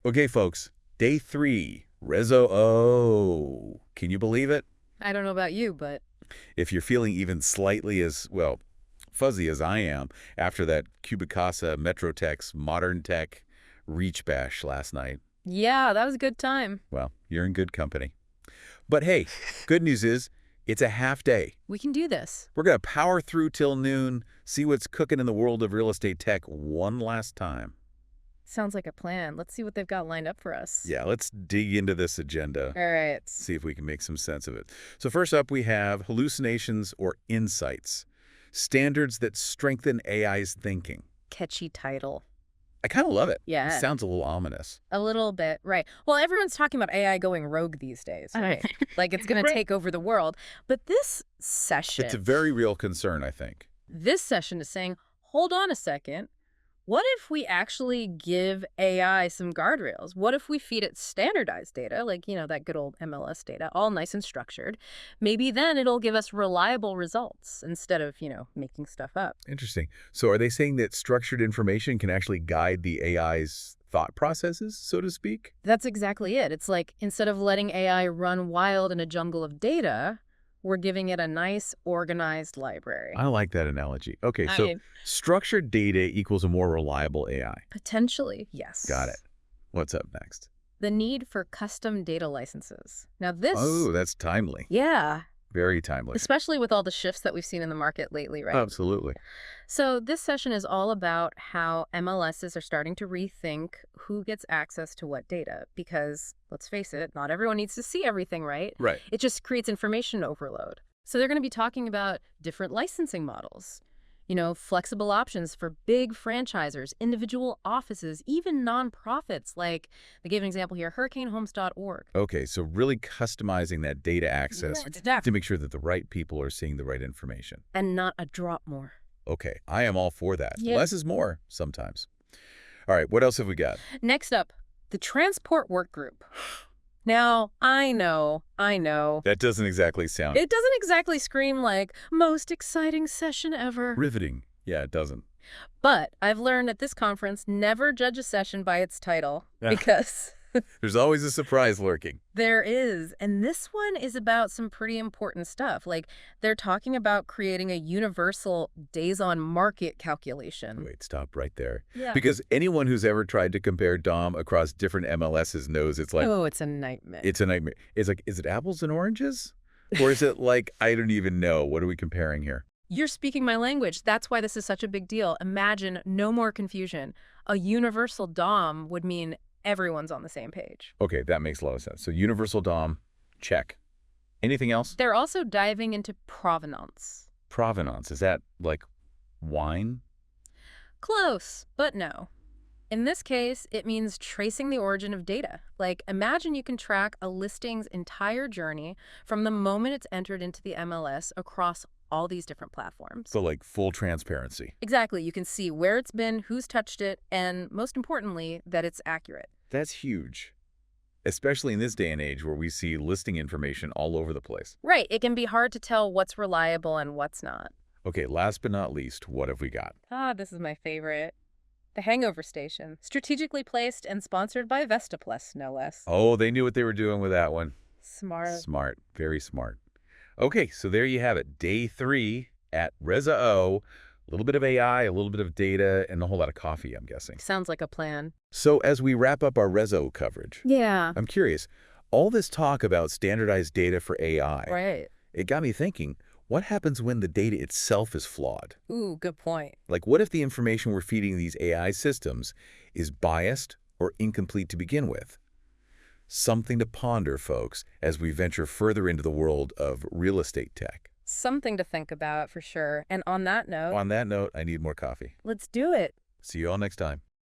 Okay, folks, day 3, RESO. Can you believe it? I don't know about you, but If you're feeling even slightly as, well, fuzzy as I am after that Cubicasa Metrotex Modern Tech Reach Bash last night, yeah, that was a good time. well, you're in good company. But hey, good news is it's a half day. We can do this. We're going to power through till noon, see what's cooking in the world of real estate tech one last time. Sounds like a plan. Let's see what they've got lined up for us. Yeah, let's dig into this agenda. All right. See if we can make some sense of it. So first up, we have hallucinations or insights, standards that strengthen AI's thinking. Catchy title. I kind of love it. Yeah. It sounds a little ominous. A little bit, right. Well, everyone's talking about AI going rogue these days, right? Like it's going to take over the world. But this session... It's a very real concern, I think. This session is saying, hold on a second. What if we actually give AI some guardrails? What if we feed it standardized data, like, that good old MLS data, all nice and structured? Maybe then it'll give us reliable results instead of, making stuff up. Interesting. So are they saying that structured information can actually guide the AI's thought processes, so to speak? That's exactly it. It's like instead of letting AI run wild in a jungle of data, we're giving it a nice, organized library. I like that analogy. Okay, so structured data equals a more reliable AI. Potentially, yes. Got it. What's up next? The need for custom data licenses. Now this... Oh, that's timely. Yeah. Very timely. Especially with all the shifts that we've seen in the market lately, right? Absolutely. So this session is all about how MLSs are starting to rethink who gets access to what data. Because, let's face it, not everyone needs to see everything, right? Right. It just creates information overload. So they're going to be talking about different licensing models. Flexible options for big franchisers, individual offices, even nonprofits, like they gave an example here, hurricanehomes.org. Okay, so really customizing that data access to make sure that the right people are seeing the right information. And not a drop more. Okay, I am all for that. Yeah. Less is more sometimes. All right, what else have we got? Next up, the transport work group. Now, I know. That doesn't exactly sound... It doesn't exactly scream like, most exciting session ever. riveting. Yeah, it doesn't. But I've learned at this conference, never judge a session by its title, because... There's always a surprise lurking. There is. And this one is about some pretty important stuff. Like, they're talking about creating a universal days on market calculation. Wait, stop right there. Yeah. Because anyone who's ever tried to compare DOM across different MLSs knows it's like... Oh, it's a nightmare. It's a nightmare. It's like, is it apples and oranges? Or is it like, I don't even know. What are we comparing here? You're speaking my language. That's why this is such a big deal. Imagine no more confusion. A universal DOM would mean everyone's on the same page. Okay, that makes a lot of sense. So universal DOM, check. Anything else? They're also diving into provenance. Provenance, is that like wine? Close, but no. In this case, it means tracing the origin of data. Like, imagine you can track a listing's entire journey from the moment it's entered into the MLS across all these different platforms. So like full transparency. Exactly. You can see where it's been, who's touched it, and most importantly, that it's accurate. That's huge. Especially in this day and age where we see listing information all over the place. Right. It can be hard to tell what's reliable and what's not. Okay, last but not least, what have we got? This is my favorite. The Hangover Station. Strategically placed and sponsored by Vestaplus, no less. Oh, they knew what they were doing with that one. Smart. Smart. Very smart. Okay, so there you have it. Day 3 at RESO. A little bit of AI, a little bit of data, and a whole lot of coffee, I'm guessing. Sounds like a plan. So as we wrap up our RESO coverage, Yeah. I'm curious, all this talk about standardized data for AI, Right. it got me thinking, what happens when the data itself is flawed? Ooh, good point. Like, what if the information we're feeding these AI systems is biased or incomplete to begin with? Something to ponder, folks, as we venture further into the world of real estate tech. Something to think about, for sure. And on that note... On that note, I need more coffee. Let's do it. See you all next time.